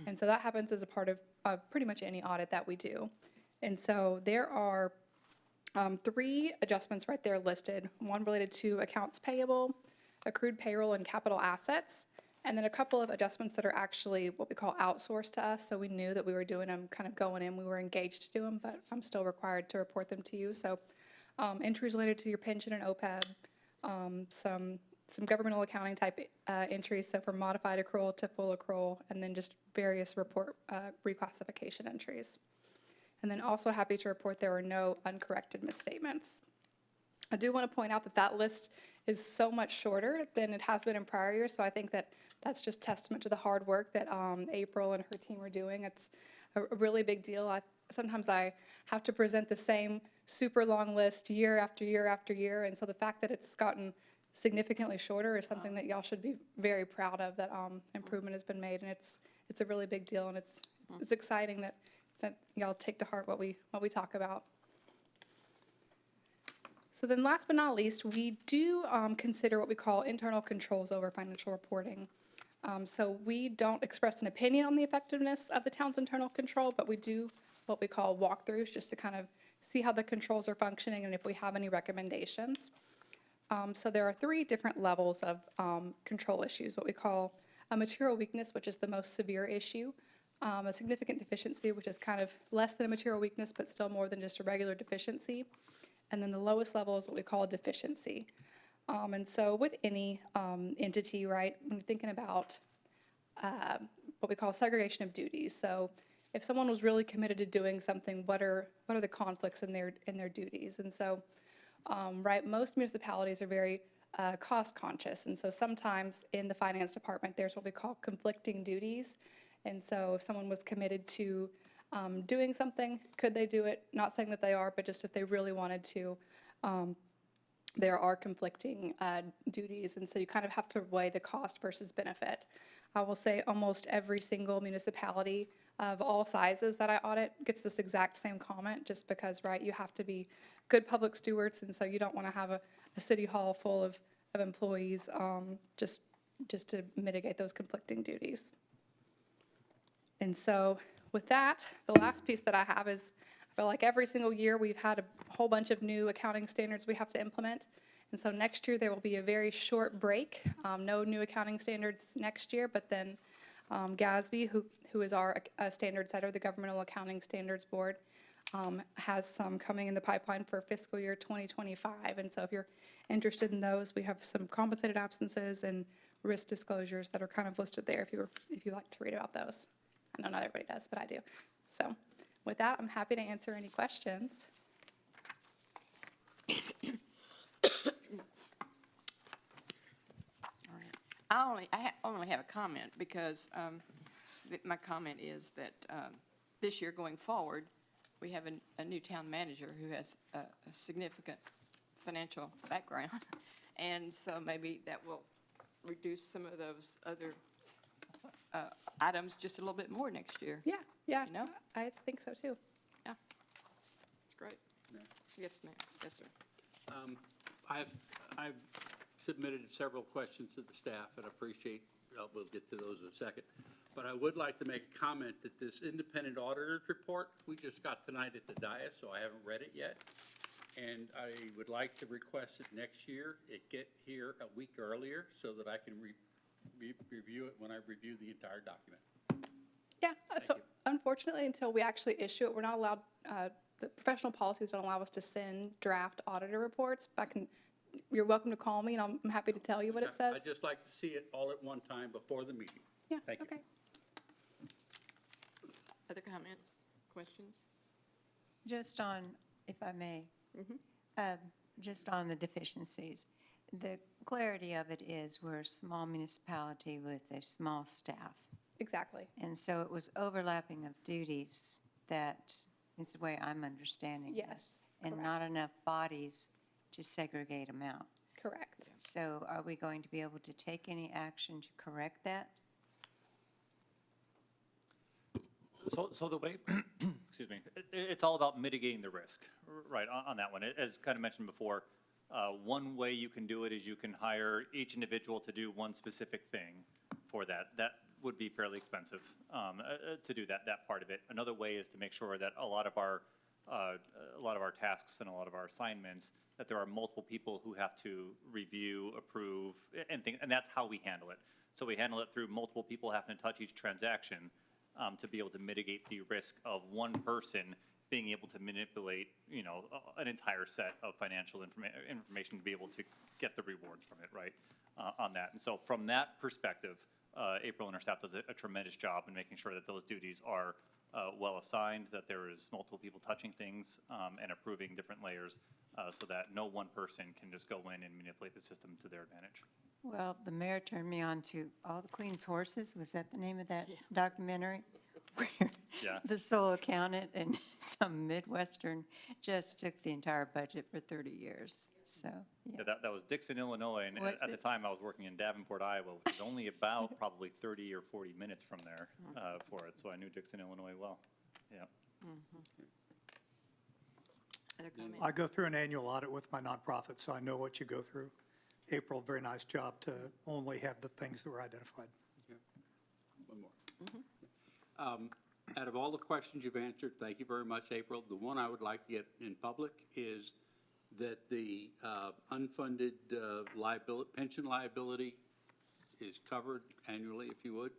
And so that happens as a part of pretty much any audit that we do. And so there are 3 adjustments right there listed, one related to accounts payable, accrued payroll, and capital assets, and then a couple of adjustments that are actually what we call outsourced to us, so we knew that we were doing them, kind of going in, we were engaged to do them, but I'm still required to report them to you. So entries related to your pension and OPEB, some governmental accounting type entries, so from modified accrual to full accrual, and then just various report reclassification entries. And then also happy to report there are no uncorrected misstatements. I do want to point out that that list is so much shorter than it has been in prior years, so I think that that's just testament to the hard work that April and her team are doing. It's a really big deal. Sometimes I have to present the same super long list year after year after year, and so the fact that it's gotten significantly shorter is something that y'all should be very proud of, that improvement has been made, and it's a really big deal, and it's exciting that y'all take to heart what we talk about. So then last but not least, we do consider what we call internal controls over financial reporting. So we don't express an opinion on the effectiveness of the town's internal control, but we do what we call walkthroughs, just to kind of see how the controls are functioning and if we have any recommendations. So there are 3 different levels of control issues, what we call a material weakness, which is the most severe issue, a significant deficiency, which is kind of less than a material weakness, but still more than just a regular deficiency. And then the lowest level is what we call a deficiency. And so with any entity, right, when you're thinking about what we call segregation of duties. So if someone was really committed to doing something, what are the conflicts in their duties? And so, right, most municipalities are very cost conscious. And so sometimes in the finance department, there's what we call conflicting duties. And so if someone was committed to doing something, could they do it? Not saying that they are, but just if they really wanted to, there are conflicting duties. And so you kind of have to weigh the cost versus benefit. I will say almost every single municipality of all sizes that I audit gets this exact same comment, just because, right, you have to be good public stewards, and so you don't want to have a city hall full of employees just to mitigate those conflicting duties. And so with that, the last piece that I have is, I feel like every single year we've had a whole bunch of new accounting standards we have to implement. And so next year there will be a very short break, no new accounting standards next year, but then GASB, who is our standard setter, the Governmental Accounting Standards Board, has some coming in the pipeline for fiscal year 2025. And so if you're interested in those, we have some compensated absences and risk disclosures that are kind of listed there if you like to read about those. I know not everybody does, but I do. So with that, I'm happy to answer any questions. I only have a comment because my comment is that this year going forward, we have a new town manager who has a significant financial background. And so maybe that will reduce some of those other items just a little bit more next year. Yeah, You know? I think so too. Yeah, it's great. Yes, ma'am. Yes, sir. I've submitted several questions to the staff, and I appreciate, we'll get to those in a second. But I would like to make a comment that this independent auditor's report, we just got tonight at the dais, so I haven't read it yet. And I would like to request that next year it get here a week earlier so that I can review it when I review the entire document. Yeah, so unfortunately, until we actually issue it, we're not allowed, the professional policies don't allow us to send draft auditor reports. You're welcome to call me, and I'm happy to tell you what it says. I'd just like to see it all at one time before the meeting. Yeah, Thank you. okay. Other comments, questions? Just on, if I may, just on the deficiencies. The clarity of it is we're a small municipality with a small staff. Exactly. And so it was overlapping of duties that is the way I'm understanding this. Yes, And correct. not enough bodies to segregate them out. Correct. So are we going to be able to take any action to correct that? So the way, excuse me, it's all about mitigating the risk, right, on that one. As kind of mentioned before, one way you can do it is you can hire each individual to do one specific thing for that. That would be fairly expensive to do that part of it. Another way is to make sure that a lot of our tasks and a lot of our assignments, that there are multiple people who have to review, approve, and that's how we handle it. So we handle it through multiple people having to touch each transaction to be able to mitigate the risk of one person being able to manipulate, an entire set of financial information to be able to get the rewards from it, right, on that. And so from that perspective, April and her staff does a tremendous job in making sure that those duties are well assigned, that there is multiple people touching things and approving different layers so that no one person can just go in and manipulate the system to their advantage. Well, the mayor turned me on to All the Queen's Horses. Was that the name of that documentary? Where Yeah. the sole accountant in some Midwestern just took the entire budget for 30 years. So, yeah. Yeah, that was Dixon, Illinois, and Was at the it? time I was working in Davenport, Iowa, which is only about probably 30 or 40 minutes from there for it, so I knew Dixon, Illinois well. Yeah. Other comments? I go through an annual audit with my nonprofit, so I know what you go through. April, very nice job to only have the things that were identified. One more. Out of all the questions you've answered, thank you very much, April. The one I would like to get in public is that the unfunded liability, pension liability is covered annually, if you would.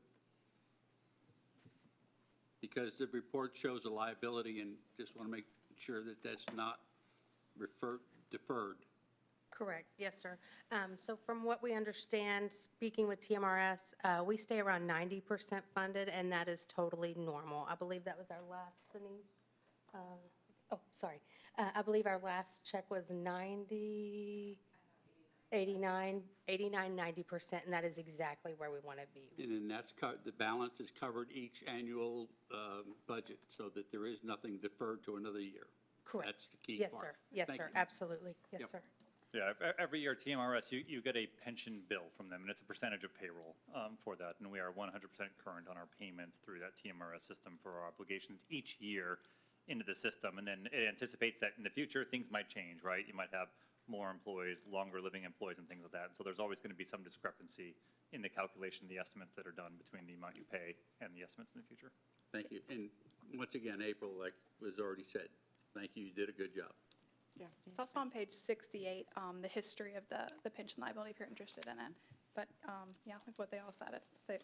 Because the report shows a liability, and just want to make sure that that's not deferred. Correct, yes, sir. So from what we understand, speaking with TMRS, we stay around 90% funded, and that is totally normal. I believe that was our last, Denise? Sorry. I believe our last check was 90, 89, 90%, and that is exactly where we want to be. And then that's, the balance is covered each annual budget, so that there is nothing deferred to another year. Correct. That's the key Yes, part. sir. Yes, Thank sir, you. absolutely. Yes, Yep. sir. Yeah, every year TMRS, you get a pension bill from them, and it's a percentage of payroll for that. And we are 100% current on our payments through that TMRS system for our obligations each year into the system. And then it anticipates that in the future, things might change, right? You might have more employees, longer living employees and things like that. So there's always going to be some discrepancy in the calculation, the estimates that are done between the amount you pay and the estimates in the future. Thank you. And once again, April, like was already said, thank you, you did a good job. Yeah. It's also on page 68, the history of the pension liability, if you're interested in it. But, yeah, like what they all said, that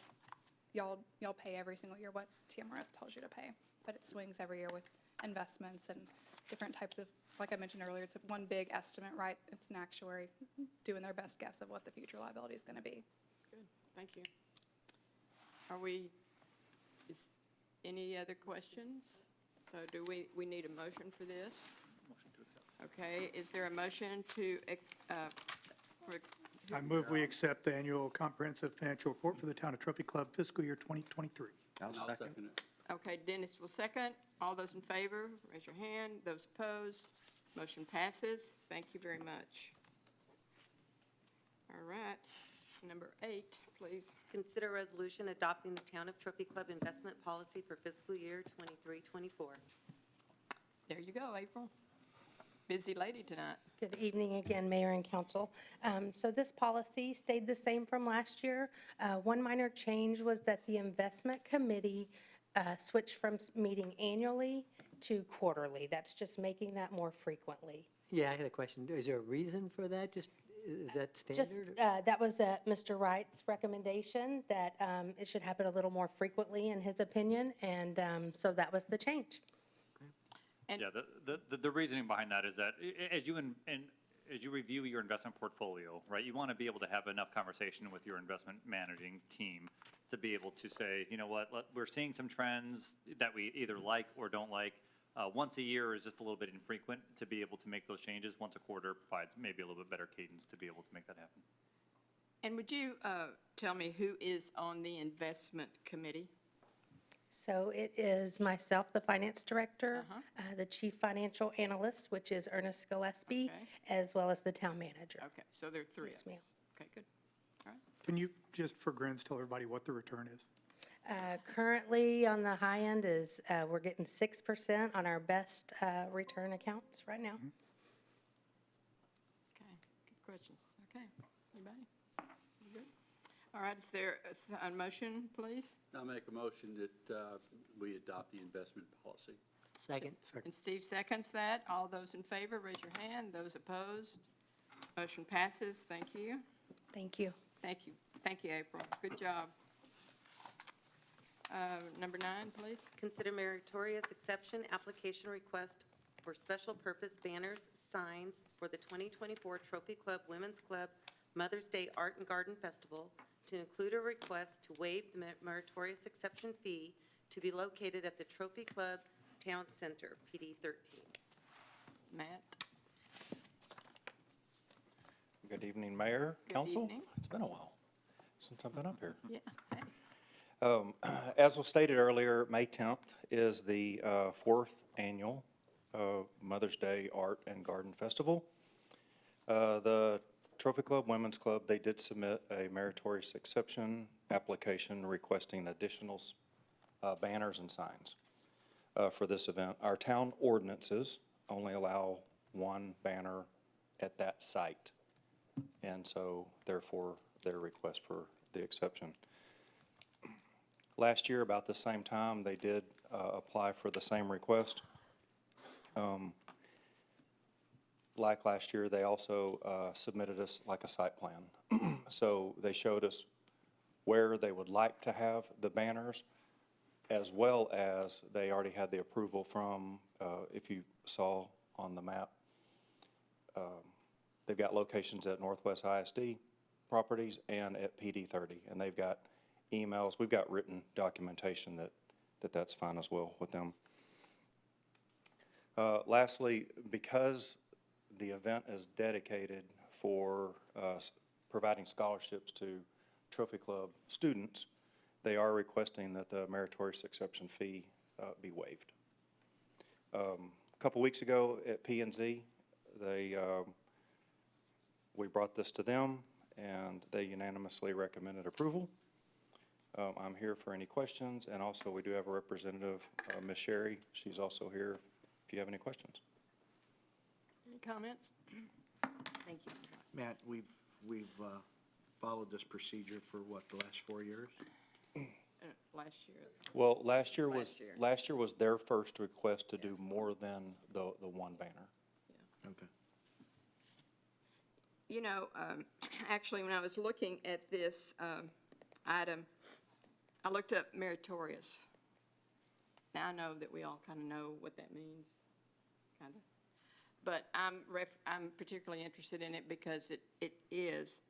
y'all pay every single year what TMRS tells you to pay. But it swings every year with investments and different types of, like I mentioned earlier, it's one big estimate, right? It's an actuary doing their best guess of what the future liability is going to be. Good, thank you. Is any other questions? So do we need a motion for this? Motion to accept. Okay, is there a motion to, I move we accept the annual comprehensive financial report for the Town of Trophy Club fiscal year 2023. I'll And I'll second. second it. okay, Dennis will second. All those in favor, raise your hand. Those opposed, motion passes. Thank you very much. All right, number 8, please. Consider a resolution adopting the Town of Trophy Club investment policy for fiscal year 23-24. There you go, April. Busy lady tonight. Good evening again, Mayor and Council. So this policy stayed the same from last year. One minor change was that the investment committee switched from meeting annually to quarterly. That's just making that more frequently. Yeah, I had a question. Is there a reason for that? Just, is that Just, standard? that was Mr. Wright's recommendation, that it should happen a little more frequently in his opinion, and so that was the change. And- Yeah, the reasoning behind that is that as you review your investment portfolio, right, you want to be able to have enough conversation with your investment managing team to be able to say, you know what, we're seeing some trends that we either like or don't like. Once a year is just a little bit infrequent to be able to make those changes. Once a quarter provides maybe a little bit better cadence to be able to make that happen. And would you tell me who is on the investment committee? So it is myself, the finance director, the chief financial analyst, which is Ernest Gillespie, Okay. as well as the town manager. Okay, so there are 3 Yes, of ma'am. us. Okay, good. All right. Can you, just for grins, tell everybody what the return is? Currently, on the high end is, we're getting 6% on our best return accounts right now. Okay, good questions. Okay, anybody? You good? All right, is there a motion, please? I'll make a motion that we adopt the investment policy. Second? And Steve seconds that. All those in favor, raise your hand. Those opposed, motion passes. Thank you. Thank you. Thank you. Thank you, April. Good job. Number 9, please. Consider meritorious exception application request for special purpose banners, signs for the 2024 Trophy Club Women's Club Mother's Day Art and Garden Festival to include a request to waive the meritorious exception fee to be located at the Trophy Club Town Center, PD 13. Matt? Good evening, Mayor, Good Council. evening. It's been a while since I've been up here. Yeah. Hey. As was stated earlier, May 10th is the 4th annual Mother's Day Art and Garden Festival. The Trophy Club Women's Club, they did submit a meritorious exception application requesting additional banners and signs for this event. Our town ordinances only allow 1 banner at that site, and so therefore their request for the exception. Last year, about the same time, they did apply for the same request. Like last year, they also submitted us like a site plan. So they showed us where they would like to have the banners, as well as they already had the approval from, if you saw on the map, they've got locations at Northwest ISD properties and at PD 30, and they've got emails, we've got written documentation that's fine as well with them. Lastly, because the event is dedicated for providing scholarships to Trophy Club students, they are requesting that the meritorious exception fee be waived. A couple weeks ago at P&Z, we brought this to them, and they unanimously recommended approval. I'm here for any questions, and also we do have a representative, Ms. Sherry. She's also here if you have any questions. Any comments? Thank you. Matt, we've followed this procedure for what, the last 4 years? Last year. Well, last year was, Last year. last year was their first request to do more than the one banner. Okay. You know, actually, when I was looking at this item, I looked up meritorious. Now, I know that we all kind of know what that means, kind of. But I'm particularly interested in it because it is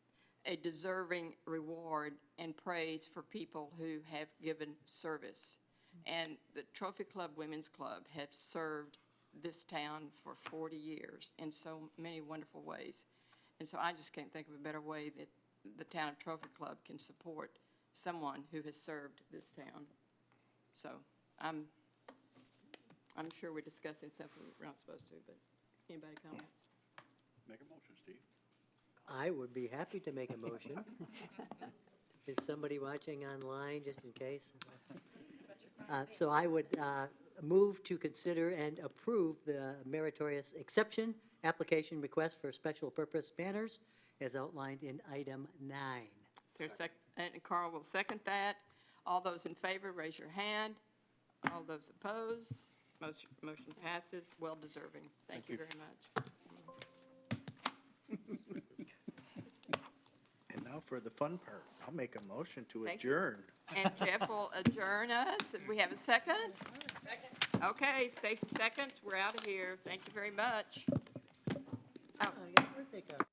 a deserving reward and praise for people who have given service. And the Trophy Club Women's Club have served this town for 40 years in so many wonderful ways. And so I just can't think of a better way that the town of Trophy Club can support someone who has served this town. So I'm sure we're discussing stuff we're not supposed to, but anybody comments? Make a motion, Steve. I would be happy to make a motion. Is somebody watching online, just in case? So I would move to consider and approve the meritorious exception application request for special purpose banners as outlined in item 9. Is there a second? And Carl will second that. All those in favor, raise your hand. All those opposed, motion passes. Well deserving. Thank you very much. And now for the fun part. I'll make a motion to Thank you. adjourn. And Jeff will adjourn us. We have a second? Second. Okay, Stacy seconds. We're out of here. Thank you very much. I got a birthday card.